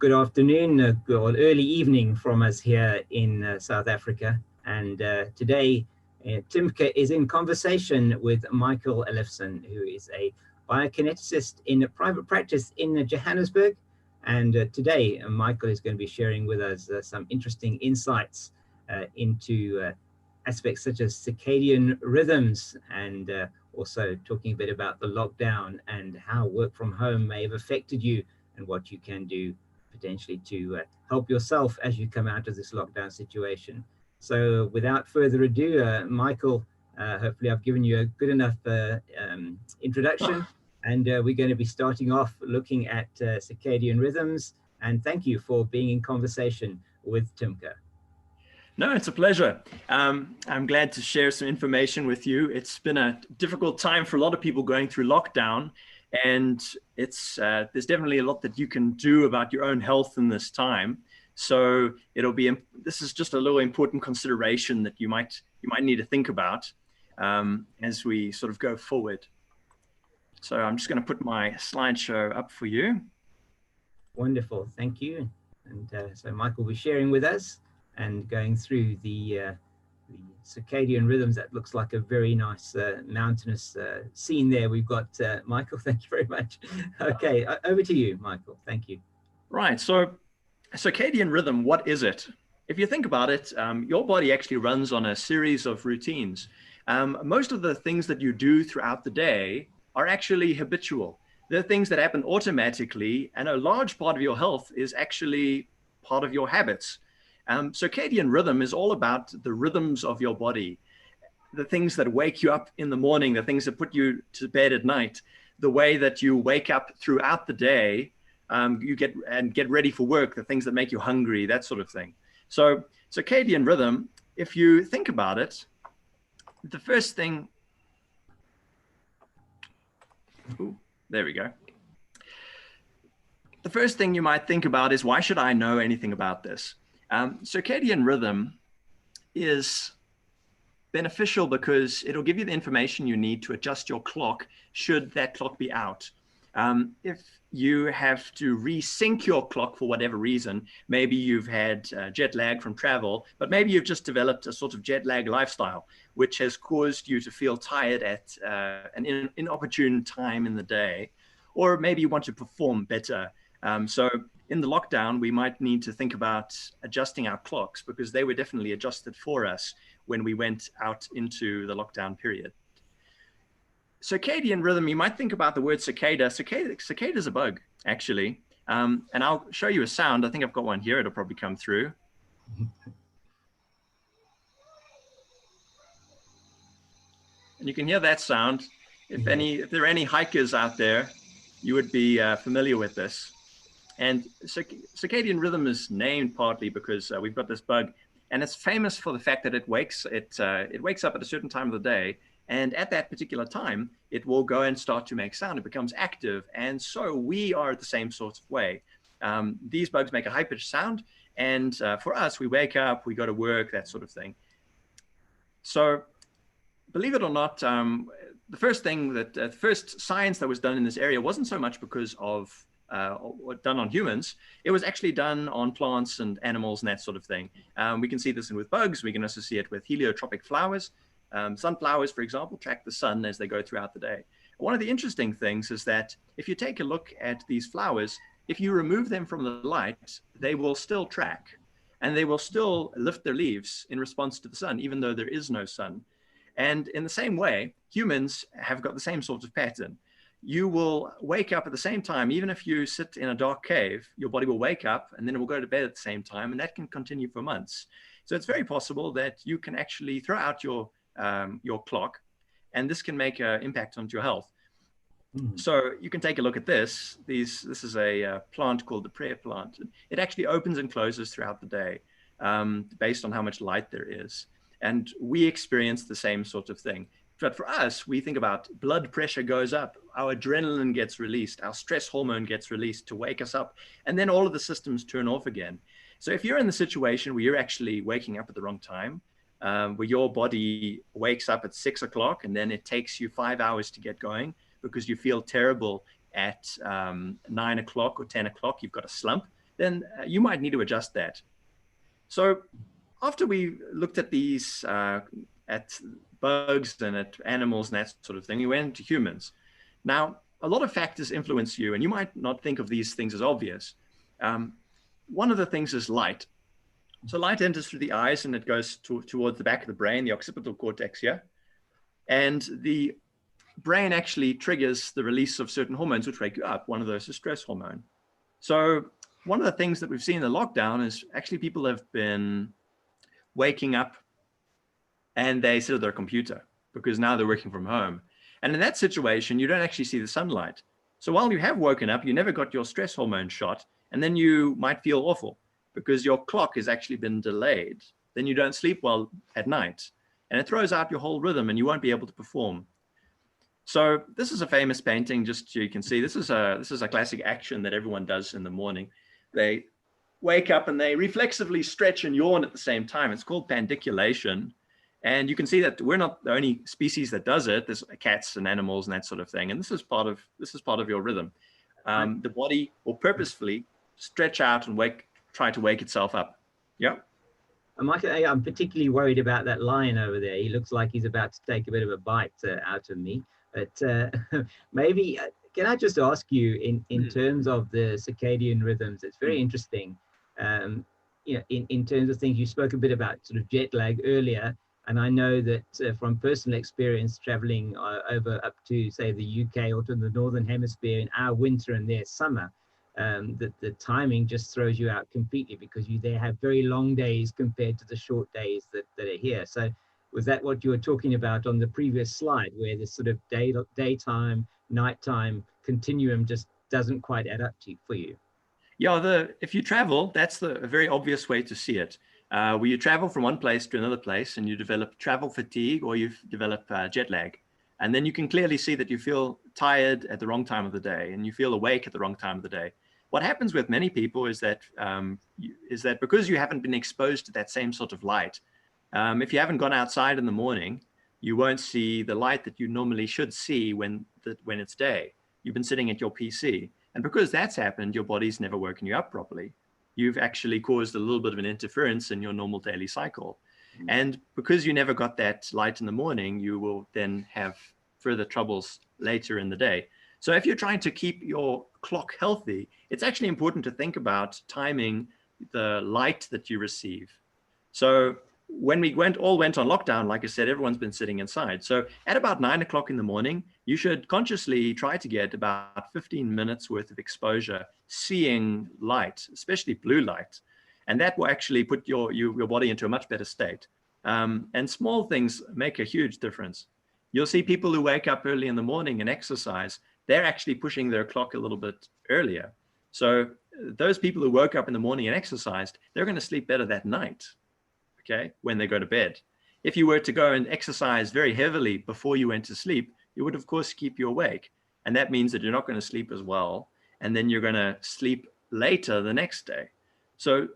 good afternoon, or early evening from us here in South Africa. And today, TIMCA is in conversation with Michael Ellefsen, who is a biokineticist in a private practice in Johannesburg. And today, Michael is going to be sharing with us some interesting insights into aspects such as circadian rhythms, and also talking a bit about the lockdown and how work from home may have affected you and what you can do potentially to help yourself as you come out of this lockdown situation. So without further ado, Michael, hopefully I've given you a good enough introduction, and we're going to be starting off looking at circadian rhythms. And thank you for being in conversation with TIMCA. No, it's a pleasure. I'm glad to share some information with you. It's been a difficult time for a lot of people going through lockdown, and it's there's definitely a lot that you can do about your own health in this time. So this is just a little important consideration that you might need to think about as we sort of go forward. So I'm just going to put my slideshow up for you. Wonderful, thank you. And so Michael will be sharing with us and going through the circadian rhythms. That looks like a very nice mountainous scene there. We've got Michael, thank you very much. Okay, over to you, Michael, thank you. Right, so circadian rhythm, what is it? If you think about it, your body actually runs on a series of routines. Most of the things that you do throughout the day are actually habitual. They're things that happen automatically, and a large part of your health is actually part of your habits. Circadian rhythm is all about the rhythms of your body, the things that wake you up in the morning, the things that put you to bed at night, the way that you wake up throughout the day, you get ready for work, the things that make you hungry, that sort of thing. So circadian rhythm, if you think about it, the first thing, there we go. The first thing you might think about is, why should I know anything about this? Circadian rhythm is beneficial because it'll give you the information you need to adjust your clock should that clock be out. If you have to resync your clock for whatever reason, maybe you've had jet lag from travel, but maybe you've just developed a sort of jet lag lifestyle, which has caused you to feel tired at an inopportune time in the day, or maybe you want to perform better. So in the lockdown, we might need to think about adjusting our clocks, because they were definitely adjusted for us when we went out into the lockdown period. Circadian rhythm, you might think about the word cicada. Cicada is a bug, actually. And I'll show you a sound. I think I've got one here. It'll probably come through. And you can hear that sound. If there are any hikers out there, you would be familiar with this. And circadian rhythm is named partly because we've got this bug, and it's famous for the fact that it wakes up at a certain time of the day, and at that particular time, it will go and start to make sound. It becomes active, and so we are the same sort of way. These bugs make a high-pitched sound, and for us, we wake up, we go to work, that sort of thing. So, believe it or not, the first science that was done in this area wasn't so much because of done on humans. It was actually done on plants and animals and that sort of thing. We can see this with bugs. We can also see it with heliotropic flowers. Sunflowers, for example, track the sun as they go throughout the day. One of the interesting things is that if you take a look at these flowers, if you remove them from the light, they will still track, and they will still lift their leaves in response to the sun, even though there is no sun. And in the same way, humans have got the same sort of pattern. You will wake up at the same time. Even if you sit in a dark cave, your body will wake up and then it will go to bed at the same time, and that can continue for months. So it's very possible that you can actually throw out your clock, and this can make an impact on your health. So you can take a look at this. This is a plant called the prayer plant. It actually opens and closes throughout the day based on how much light there is. And we experience the same sort of thing. But for us, we think about blood pressure goes up, our adrenaline gets released, our stress hormone gets released to wake us up, and then all of the systems turn off again. So if you're in the situation where you're actually waking up at the wrong time, where your body wakes up at 6 o'clock and then it takes you 5 hours to get going because you feel terrible at 9 o'clock or 10 o'clock, you've got a slump, then you might need to adjust that. So after we looked at these, at bugs and at animals and that sort of thing, we went to humans. Now, a lot of factors influence you, and you might not think of these things as obvious. One of the things is light. So light enters through the eyes and it goes towards the back of the brain, the occipital cortex here. And the brain actually triggers the release of certain hormones which wake you up. One of those is stress hormone. So one of the things that we've seen in the lockdown is actually people have been waking up and they sit at their computer because now they're working from home. And in that situation, you don't actually see the sunlight. So while you have woken up, you never got your stress hormone shot, and then you might feel awful because your clock has actually been delayed. Then you don't sleep well at night, and it throws out your whole rhythm and you won't be able to perform. So this is a famous painting, just so you can see. This is a classic action that everyone does in the morning. They wake up and they reflexively stretch and yawn at the same time. It's called pandiculation. And you can see that we're not the only species that does it. There's cats and animals and that sort of thing. And this is part of your rhythm. The body will purposefully stretch out and try to wake itself up. Yeah. Michael, I'm particularly worried about that lion over there. He looks like he's about to take a bit of a bite out of me. But maybe, can I just ask you, in terms of the circadian rhythms, it's very interesting. In terms of things, you spoke a bit about sort of jet lag earlier. And I know that from personal experience traveling over up to, say, the UK or to the Northern Hemisphere in our winter and their summer, that the timing just throws you out completely because you there have very long days compared to the short days that are here. So was that what you were talking about on the previous slide, where this sort of daytime, nighttime continuum just doesn't quite add up for you? Yeah, if you travel, that's a very obvious way to see it. Where you travel from one place to another place and you develop travel fatigue or you develop jet lag. And then you can clearly see that you feel tired at the wrong time of the day and you feel awake at the wrong time of the day. What happens with many people is that because you haven't been exposed to that same sort of light, if you haven't gone outside in the morning, you won't see the light that you normally should see when it's day. You've been sitting at your PC. And because that's happened, your body's never woken you up properly. You've actually caused a little bit of an interference in your normal daily cycle. And because you never got that light in the morning, you will then have further troubles later in the day. So if you're trying to keep your clock healthy, it's actually important to think about timing the light that you receive. So when we all went on lockdown, like I said, everyone's been sitting inside. So at about 9 o'clock in the morning, you should consciously try to get about 15 minutes worth of exposure, seeing light, especially blue light. And that will actually put your body into a much better state. And small things make a huge difference. You'll see people who wake up early in the morning and exercise, they're actually pushing their clock a little bit earlier. So those people who woke up in the morning and exercised, they're going to sleep better that night. Okay, when they go to bed. If you were to go and exercise very heavily before you went to sleep, it would of course keep you awake. And that means that you're not going to sleep as well. And then you're going to sleep later the next day. So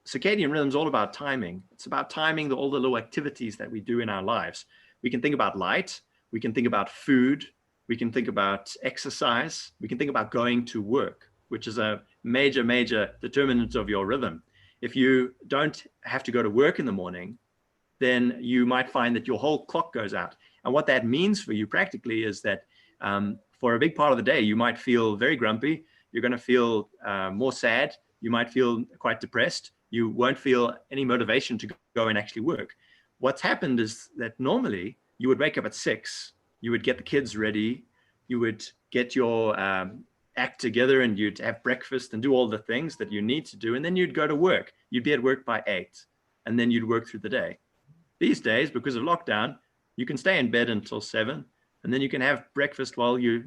circadian rhythm is all about timing. It's about timing all the little activities that we do in our lives. We can think about light. We can think about food. We can think about exercise. We can think about going to work, which is a major, major determinant of your rhythm. If you don't have to go to work in the morning, then you might find that your whole clock goes out. And what that means for you practically is that for a big part of the day, you might feel very grumpy. You're going to feel more sad. You might feel quite depressed. You won't feel any motivation to go and actually work. What's happened is that normally you would wake up at 6, you would get the kids ready, you would get your act together and you'd have breakfast and do all the things that you need to do. And then you'd go to work. You'd be at work by 8 and then you'd work through the day. These days, because of lockdown, you can stay in bed until 7 and then you can have breakfast while you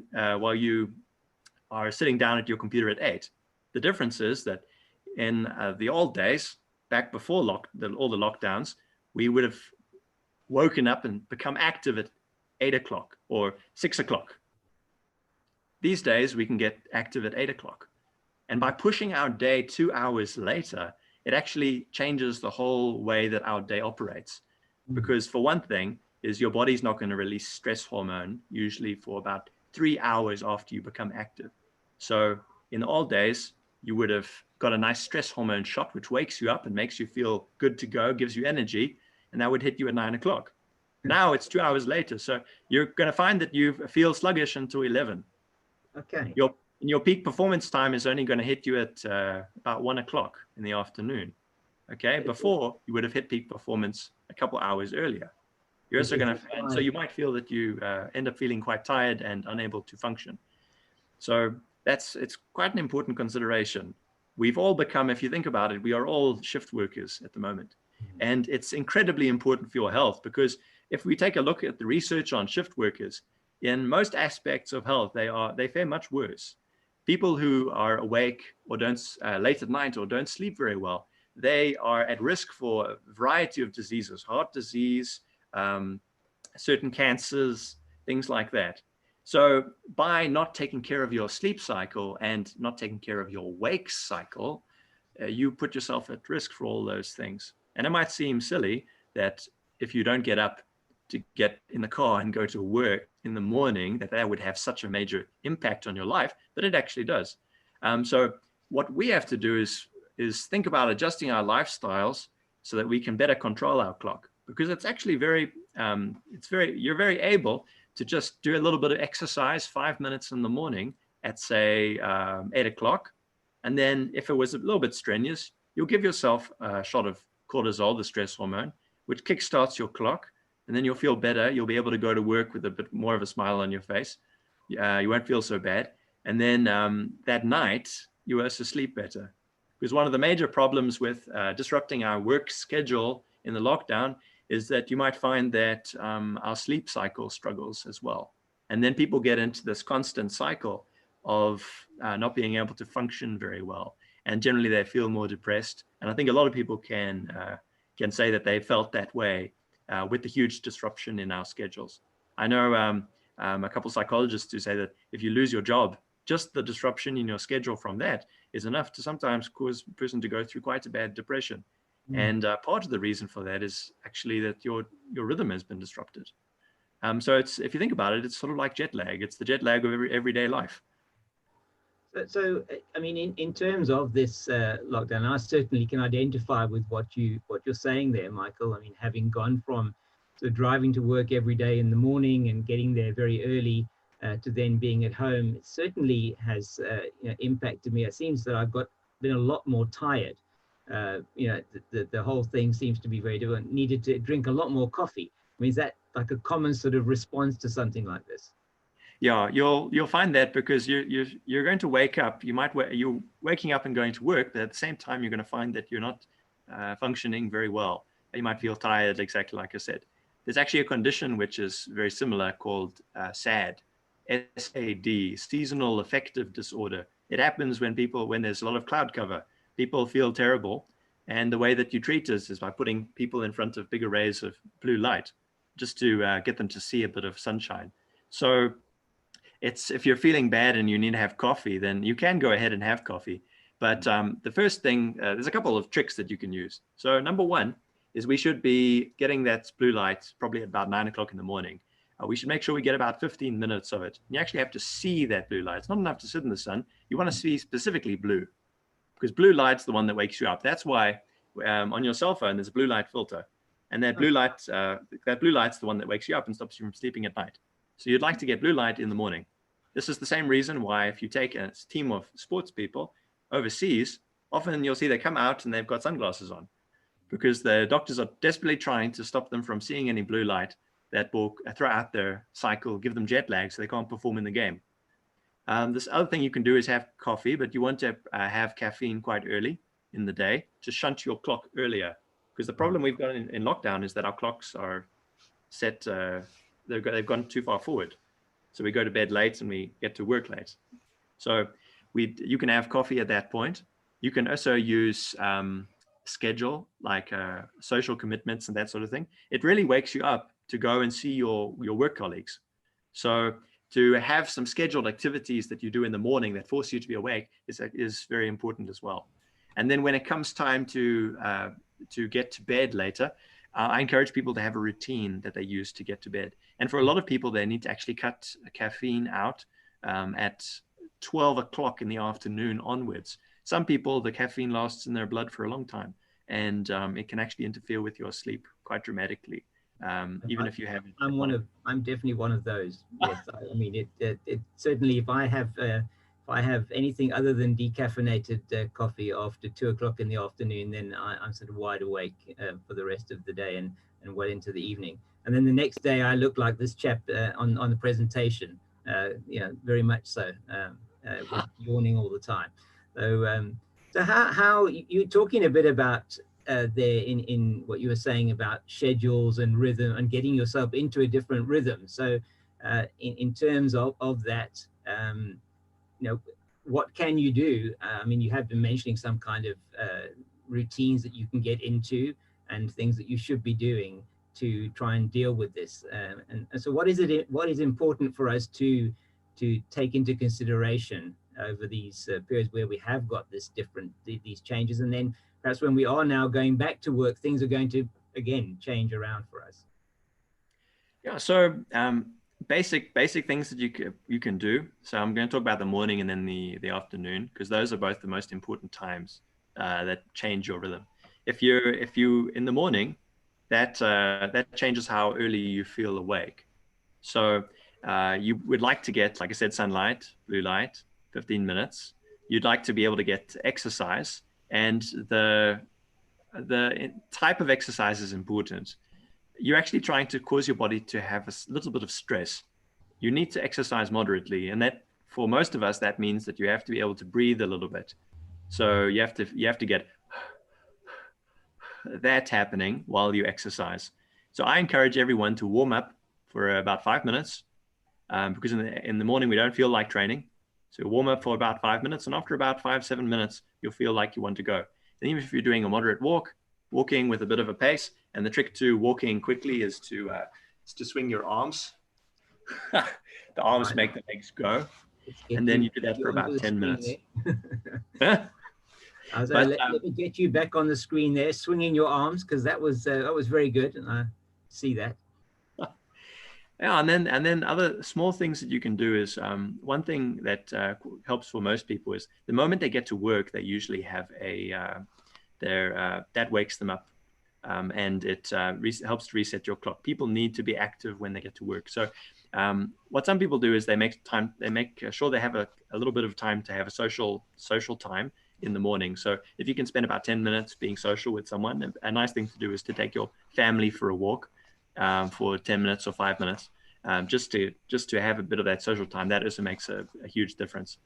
are sitting down at your computer at 8. The difference is that in the old days, back before all the lockdowns, we would have woken up and become active at 8 o'clock or 6 o'clock. These days, we can get active at 8 o'clock. And by pushing our day 2 hours later, it actually changes the whole way that our day operates. Because for one thing, is your body's not going to release stress hormone, usually for about 3 hours after you become active. So in the old days, you would have got a nice stress hormone shot, which wakes you up and makes you feel good to go, gives you energy, and that would hit you at 9 o'clock. Now it's 2 hours later. So you're going to find that you feel sluggish until 11. Okay. Your peak performance time is only going to hit you at about 1 o'clock in the afternoon. Okay. Before you would have hit peak performance a couple hours earlier. You're also going to find, so you might feel that you end up feeling quite tired and unable to function. So it's quite an important consideration. We've all become, if you think about it, we are all shift workers at the moment. And it's incredibly important for your health, because if we take a look at the research on shift workers, in most aspects of health, they fare much worse. People who are awake or don't late at night or don't sleep very well, they are at risk for a variety of diseases, heart disease, certain cancers, things like that. So by not taking care of your sleep cycle and not taking care of your wake cycle, you put yourself at risk for all those things. And it might seem silly that if you don't get up to get in the car and go to work in the morning, that would have such a major impact on your life, but it actually does. So what we have to do is think about adjusting our lifestyles so that we can better control our clock, because it's actually you're very able to just do a little bit of exercise, 5 minutes in the morning at say 8 o'clock. And then if it was a little bit strenuous, you'll give yourself a shot of cortisol, the stress hormone, which kickstarts your clock. And then you'll feel better. You'll be able to go to work with a bit more of a smile on your face. You won't feel so bad. And then that night, you will also sleep better. Because one of the major problems with disrupting our work schedule in the lockdown is that you might find that our sleep cycle struggles as well. And then people get into this constant cycle of not being able to function very well. And generally they feel more depressed. And I think a lot of people can say that they felt that way with the huge disruption in our schedules. I know a couple of psychologists who say that if you lose your job, just the disruption in your schedule from that is enough to sometimes cause a person to go through quite a bad depression. And part of the reason for that is actually that your rhythm has been disrupted. So if you think about it, it's sort of like jet lag. It's the jet lag of everyday life. So I mean, in terms of this lockdown, I certainly can identify with what you're saying there, Michael. I mean, having gone from driving to work every day in the morning and getting there very early to then being at home, it certainly has impacted me. It seems that I've been a lot more tired. The whole thing seems to be very different. Needed to drink a lot more coffee. I mean, is that like a common sort of response to something like this? Yeah, you'll find that because you're going to wake up. You're waking up and going to work, but at the same time, you're going to find that you're not functioning very well. You might feel tired, exactly like I said. There's actually a condition which is very similar called SAD, SAD, seasonal affective disorder. It happens when there's a lot of cloud cover. People feel terrible, and the way that you treat this is by putting people in front of big arrays of blue light, just to get them to see a bit of sunshine. So if you're feeling bad and you need to have coffee, then you can go ahead and have coffee. But the first thing, there's a couple of tricks that you can use. So number one is we should be getting that blue light probably at about 9 o'clock in the morning. We should make sure we get about 15 minutes of it. You actually have to see that blue light. It's not enough to sit in the sun. You want to see specifically blue, because blue light's the one that wakes you up. That's why on your cell phone, there's a blue light filter. And that blue light's the one that wakes you up and stops you from sleeping at night. So you'd like to get blue light in the morning. This is the same reason why if you take a team of sports people overseas, often you'll see they come out and they've got sunglasses on, because the doctors are desperately trying to stop them from seeing any blue light that will throw out their cycle, give them jet lag so they can't perform in the game. This other thing you can do is have coffee, but you want to have caffeine quite early in the day to shunt your clock earlier. Because the problem we've got in lockdown is that our clocks are set, they've gone too far forward. So we go to bed late and we get to work late. So you can have coffee at that point. You can also use schedule, like social commitments and that sort of thing. It really wakes you up to go and see your work colleagues. So to have some scheduled activities that you do in the morning that force you to be awake is very important as well. And then when it comes time to get to bed later, I encourage people to have a routine that they use to get to bed. And for a lot of people, they need to actually cut caffeine out at 12 o'clock in the afternoon onwards. some people, the caffeine lasts in their blood for a long time, and it can actually interfere with your sleep quite dramatically, even if you have it. I'm definitely one of those. Yes, I mean it certainly. If I have anything other than decaffeinated coffee after 2 o'clock in the afternoon, then I'm sort of wide awake for the rest of the day and well into the evening. And then the next day I look like this chap on the presentation, very much so, with yawning all the time. So how you're talking a bit about there in what you were saying about schedules and rhythm and getting yourself into a different rhythm. So in terms of that, what can you do? I mean, you have been mentioning some kind of routines that you can get into and things that you should be doing to try and deal with this. And so what is important for us to take into consideration over these periods where we have got these changes, and then perhaps when we are now going back to work, things are going to again change around for us? Yeah, so basic things that you can do. So I'm going to talk about the morning and then the afternoon, because those are both the most important times that change your rhythm. If you in the morning, that changes how early you feel awake. So you would like to get, like I said, sunlight, blue light, 15 minutes. You'd like to be able to get exercise, and the type of exercise is important. You're actually trying to cause your body to have a little bit of stress. You need to exercise moderately, and that, for most of us, that means that you have to be able to breathe a little bit. So you have to get that happening while you exercise. So I encourage everyone to warm up for about 5 minutes, because in the morning we don't feel like training. So warm up for about 5 minutes, and after about 5-7 minutes, you'll feel like you want to go. And even if you're doing a moderate walking with a bit of a pace, and the trick to walking quickly is to swing your arms. The arms make the legs go, and then you do that for about 10 minutes. Let me get you back on the screen there, swinging your arms, because that was very good, and I see that. Yeah, and then other small things that you can do is one thing that helps for most people is the moment they get to work, they usually have that wakes them up, and it helps to reset your clock. People need to be active when they get to work. So what some people do is they make sure they have a little bit of time to have a social time in the morning. So if you can spend about 10 minutes being social with someone, a nice thing to do is to take your family for a walk for 10 minutes or 5 minutes, just to have a bit of that social time. That also makes a huge difference.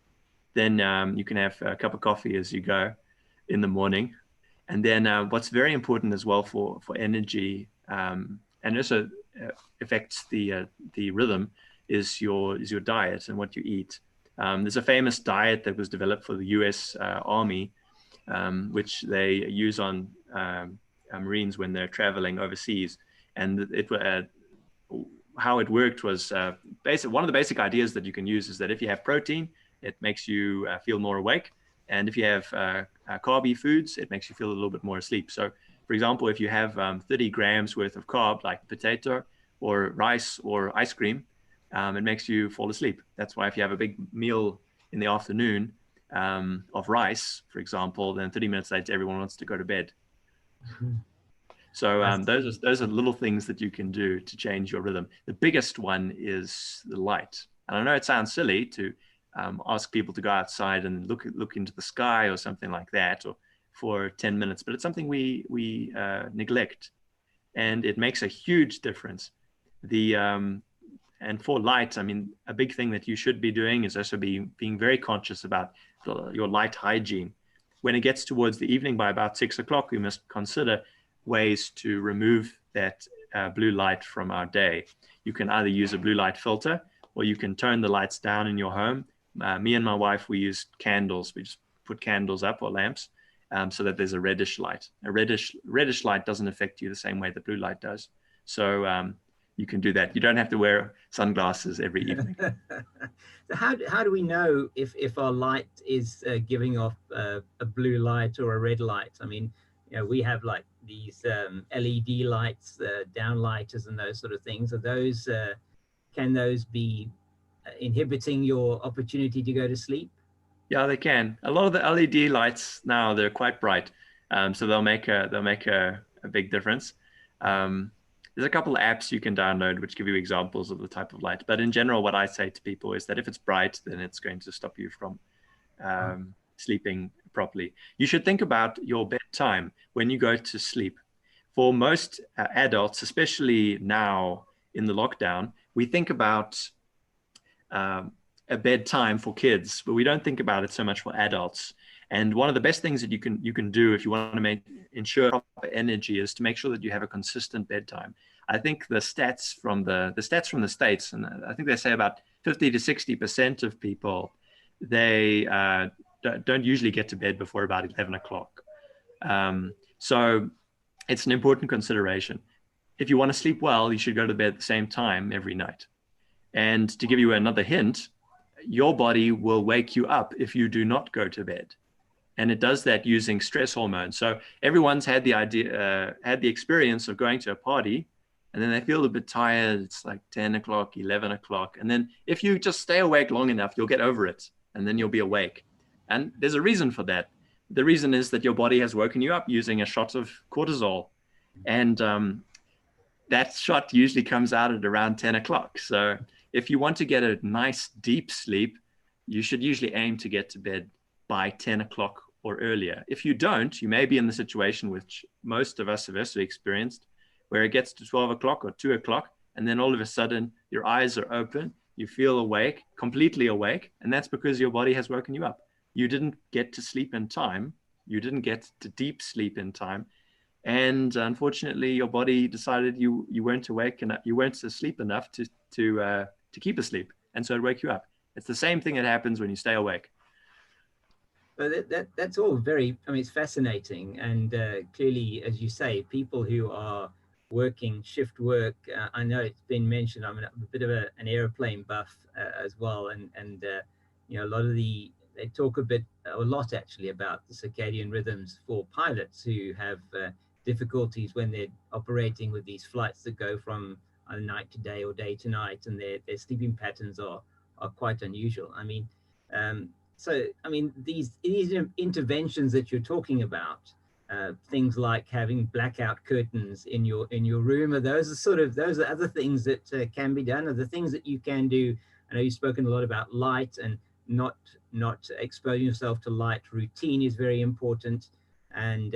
Then you can have a cup of coffee as you go in the morning. And then what's very important as well for energy, and also affects the rhythm, is your diet and what you eat. There's a famous diet that was developed for the US Army, which they use on Marines when they're traveling overseas. And how it worked was one of the basic ideas that you can use is that if you have protein, it makes you feel more awake. And if you have carby foods, it makes you feel a little bit more asleep. So, for example, if you have 30 grams worth of carb, like potato or rice or ice cream, it makes you fall asleep. That's why if you have a big meal in the afternoon of rice, for example, then 30 minutes later, everyone wants to go to bed. So those are little things that you can do to change your rhythm. The biggest one is the light. And I know it sounds silly to ask people to go outside and look into the sky or something like that, or for 10 minutes, but it's something we neglect, and it makes a huge difference. And for light, I mean, a big thing that you should be doing is also being very conscious about your light hygiene. When it gets towards the evening, by about 6 o'clock, we must consider ways to remove that blue light from our day. You can either use a blue light filter, or you can turn the lights down in your home. Me and my wife, we use candles. We just put candles up, or lamps, so that there's a reddish light. A reddish light doesn't affect you the same way the blue light does. So you can do that. You don't have to wear sunglasses every evening. So how do we know if our light is giving off a blue light or a red light? I mean, we have like these LED lights, downlighters, and those sort of things. Are those can those be inhibiting your opportunity to go to sleep? Yeah, they can. A lot of the LED lights now, they're quite bright. So they'll make a big difference. There's a couple of apps you can download which give you examples of the type of light. But in general, what I say to people is that if it's bright, then it's going to stop you from sleeping properly. You should think about your bedtime when you go to sleep. For most adults, especially now in the lockdown, we think about a bedtime for kids, but we don't think about it so much for adults. And one of the best things that you can do if you want to ensure proper energy is to make sure that you have a consistent bedtime. I think the stats from the States, and I think they say about 50 to 60% of people, they don't usually get to bed before about 11 o'clock. So it's an important consideration. If you want to sleep well, you should go to bed at the same time every night. And to give you another hint, your body will wake you up if you do not go to bed. And it does that using stress hormones. So everyone's had the experience of going to a party, and then they feel a bit tired. It's like 10 o'clock, 11 o'clock. And then if you just stay awake long enough, you'll get over it, and then you'll be awake. And there's a reason for that. The reason is that your body has woken you up using a shot of cortisol. And that shot usually comes out at around 10 o'clock. So if you want to get a nice deep sleep, you should usually aim to get to bed by 10 o'clock or earlier. If you don't, you may be in the situation which most of us have also experienced, where it gets to 12 o'clock or 2 o'clock, and then all of a sudden your eyes are open, you feel awake, completely awake, and that's because your body has woken you up. You didn't get to sleep in time. You didn't get to deep sleep in time. And unfortunately, your body decided you weren't awake and you weren't asleep enough to keep asleep, and so it woke you up. It's the same thing that happens when you stay awake. But that's all very, I mean, it's fascinating. And clearly, as you say, people who are working shift work, I know it's been mentioned, I'm a bit of an airplane buff as well. And you know, they talk a lot actually about the circadian rhythms for pilots who have difficulties when they're operating with these flights that go from night to day or day to night, and their sleeping patterns are quite unusual. I mean, so, I mean, these interventions that you're talking about, things like having blackout curtains in your room, those are other things that can be done, are the things that you can do. I know you've spoken a lot about light and not exposing yourself to light. Routine is very important, and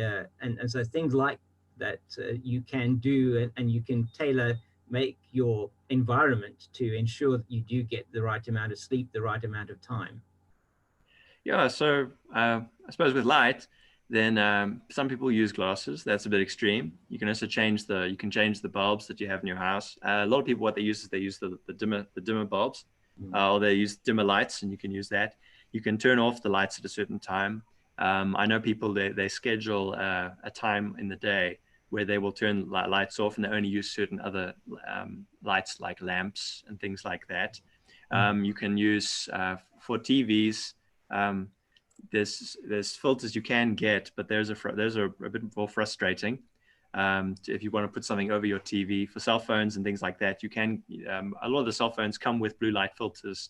so things like that you can do, and you can make your environment to ensure that you do get the right amount of sleep, the right amount of time. Yeah, so I suppose with light, then some people use glasses. That's a bit extreme. You can also change the bulbs that you have in your house. A lot of people, what they use is the dimmer bulbs, or they use dimmer lights, and you can use that. You can turn off the lights at a certain time. I know people, they schedule a time in the day where they will turn lights off, and they only use certain other lights like lamps and things like that. You can use for TVs. There's filters you can get, but those are a bit more frustrating. If you want to put something over your TV. For cell phones and things like that, you can. A lot of the cell phones come with blue light filters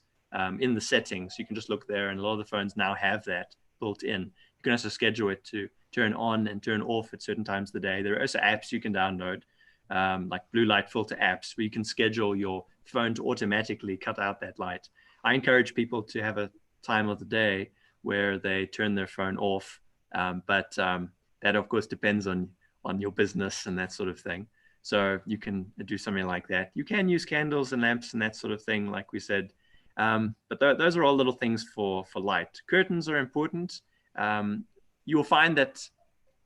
in the settings. You can just look there, and a lot of the phones now have that built in. You can also schedule it to turn on and turn off at certain times of the day. There are also apps you can download, like blue light filter apps, where you can schedule your phone to automatically cut out that light. I encourage people to have a time of the day where they turn their phone off, but that of course depends on your business and that sort of thing. So you can do something like that. You can use candles and lamps and that sort of thing, like we said, but those are all little things for light. Curtains are important. You will find that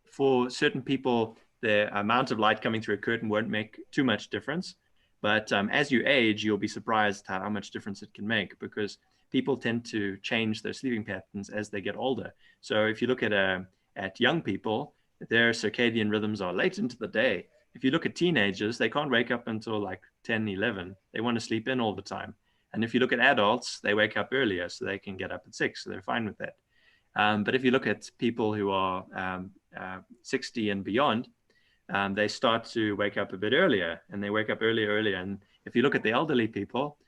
for certain people, the amount of light coming through a curtain won't make too much difference, but as you age, you'll be surprised how much difference it can make, because people tend to change their sleeping patterns as they get older. So if you look at young people, their circadian rhythms are late into the day. If you look at teenagers, they can't wake up until like 10, 11. They want to sleep in all the time. And if you look at adults, they wake up earlier, so they can get up at 6, so they're fine with that. But if you look at people who are 60 and beyond, they start to wake up a bit earlier, and they wake up earlier. And if you look at the elderly people,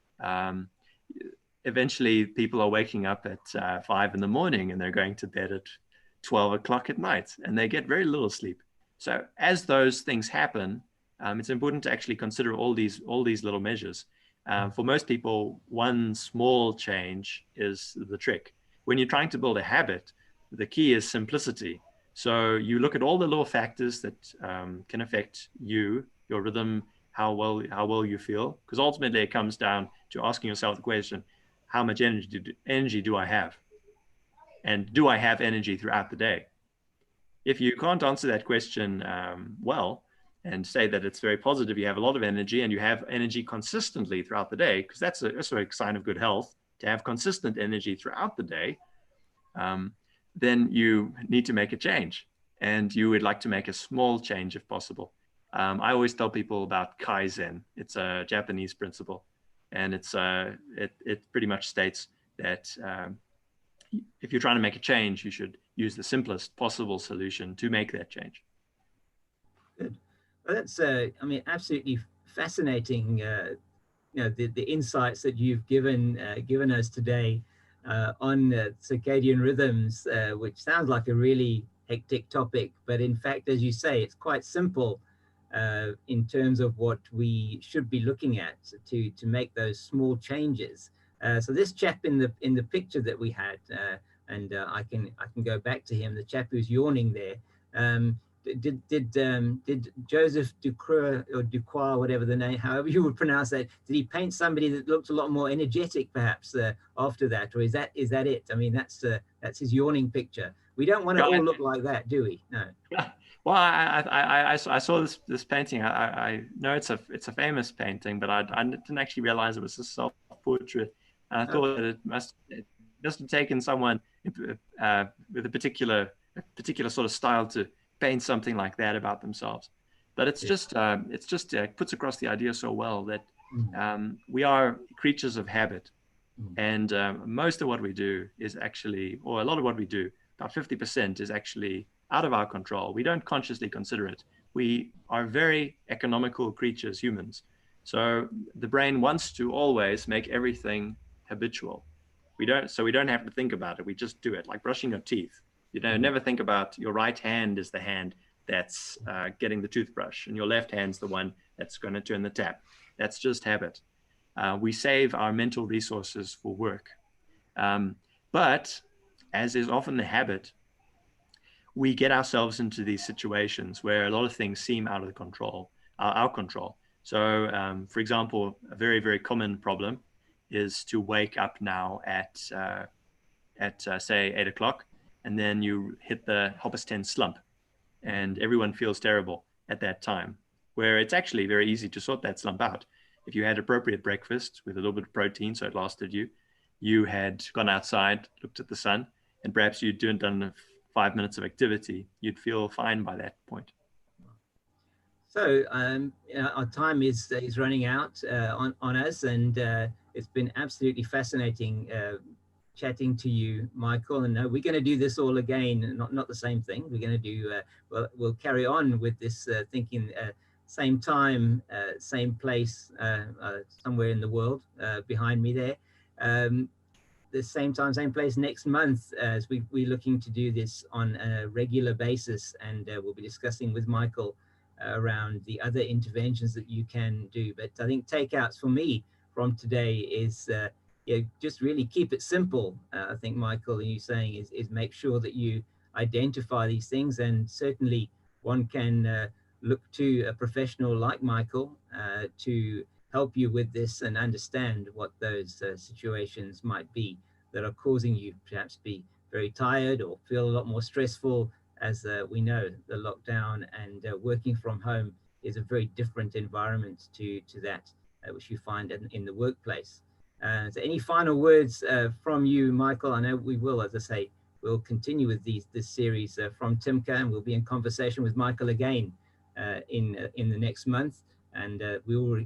eventually people are waking up at 5 in the morning and they're going to bed at 12 o'clock at night, and they get very little sleep. So as those things happen, it's important to actually consider all these little measures. For most people, one small change is the trick. When you're trying to build a habit, the key is simplicity. So you look at all the little factors that can affect you, your rhythm, how well you feel, because ultimately it comes down to asking yourself the question, how much energy do I have? And do I have energy throughout the day? If you can't answer that question well, and say that it's very positive, you have a lot of energy and you have energy consistently throughout the day, because that's a sign of good health, to have consistent energy throughout the day, then you need to make a change. And you would like to make a small change if possible. I always tell people about Kaizen. It's a Japanese principle. And it pretty much states that if you're trying to make a change, you should use the simplest possible solution to make that change. Good. Well, that's, I mean, absolutely fascinating. The insights that you've given us today on circadian rhythms, which sounds like a really hectic topic, but in fact, as you say, it's quite simple in terms of what we should be looking at to make those small changes. So this chap in the picture that we had, and I can go back to him, the chap who's yawning there. Did Joseph Ducroix or Ducroix, whatever the name, however you would pronounce that, did he paint somebody that looked a lot more energetic, perhaps, after that, or is that it? I mean, that's his yawning picture. We don't want to all look like that, do we? No. Well, I saw this painting. I know it's a famous painting, but I didn't actually realize it was a self-portrait. I thought that it must have taken someone with a particular sort of style to paint something like that about themselves. But it's just puts across the idea so well that we are creatures of habit, and most of what we do is actually, or a lot of what we do, about 50% is actually out of our control. We don't consciously consider it. We are very economical creatures, humans. So the brain wants to always make everything habitual. We don't have to think about it. We just do it, like brushing your teeth. You know, never think about your right hand is the hand that's getting the toothbrush, and your left hand's the one that's going to turn the tap. That's just habit. We save our mental resources for work. But as is often the habit, we get ourselves into these situations where a lot of things seem out of our control. So, for example, a very, very common problem is to wake up now at say 8 o'clock, and then you hit the Hoppus 10 slump, and everyone feels terrible at that time, where it's actually very easy to sort that slump out. If you had appropriate breakfast with a little bit of protein, so it lasted you had gone outside, looked at the sun, and perhaps you'd done 5 minutes of activity, you'd feel fine by that point. So our time is running out on us, and it's been absolutely fascinating chatting to you, Michael. And we're going to do this all again, not the same thing. We're going to do, we'll carry on with this thinking, same time, same place, somewhere in the world behind me there. The same time, same place next month, as we're looking to do this on a regular basis, and we'll be discussing with Michael around the other interventions that you can do. But I think takeouts for me from today is just really keep it simple. I think, Michael, you saying is make sure that you identify these things, and certainly one can look to a professional like Michael to help you with this and understand what those situations might be that are causing you perhaps be very tired or feel a lot more stressful. As we know, the lockdown and working from home is a very different environment to that which you find in the workplace. So any final words from you, Michael? I know we will, as I say, we'll continue with this series from TIMCA, and we'll be in conversation with Michael again in the next month. And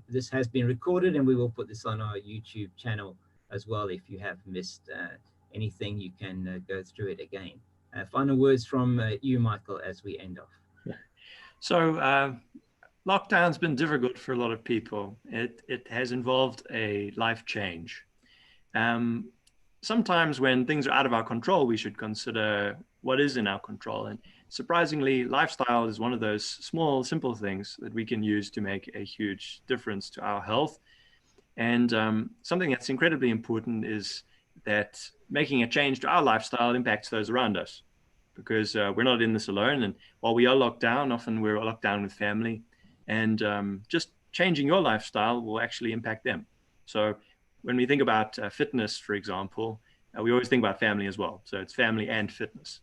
this has been recorded, and we will put this on our YouTube channel as well. If you have missed anything, you can go through it again. Final words from you, Michael, as we end off. So lockdown's been difficult for a lot of people. It has involved a life change. sometimes when things are out of our control, we should consider what is in our control. And surprisingly, lifestyle is one of those small, simple things that we can use to make a huge difference to our health. And something that's incredibly important is that making a change to our lifestyle impacts those around us, because we're not in this alone. And while we are locked down, often we're locked down with family, and just changing your lifestyle will actually impact them. So when we think about fitness, for example, we always think about family as well. So it's family and fitness.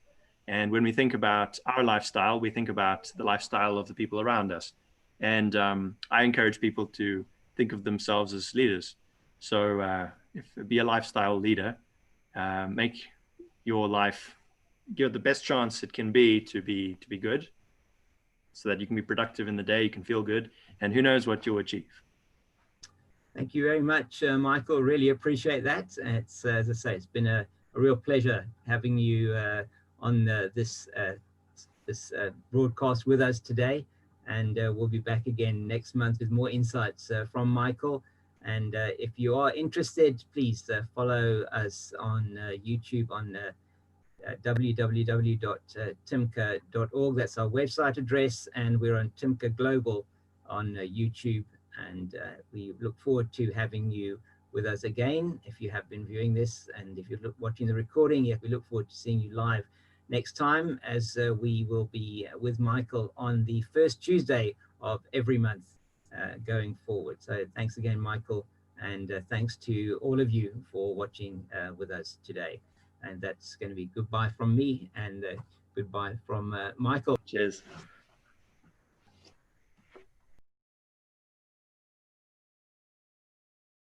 And when we think about our lifestyle, we think about the lifestyle of the people around us. And I encourage people to think of themselves as leaders. So be a lifestyle leader, make your life, give it the best chance it can be to be good, so that you can be productive in the day, you can feel good, and who knows what you'll achieve. Thank you very much, Michael. Really appreciate that. It's, as I say, it's been a real pleasure having you on this broadcast with us today. And we'll be back again next month with more insights from Michael. And if you are interested, please follow us on YouTube on www.timca.org. That's our website address. And we're on TIMCA Global on YouTube. And we look forward to having you with us again. If you have been viewing this, and if you're watching the recording, we look forward to seeing you live next time, as we will be with Michael on the first Tuesday of every month going forward. So thanks again, Michael, and thanks to all of you for watching with us today. And that's going to be goodbye from me, and goodbye from Michael. Cheers.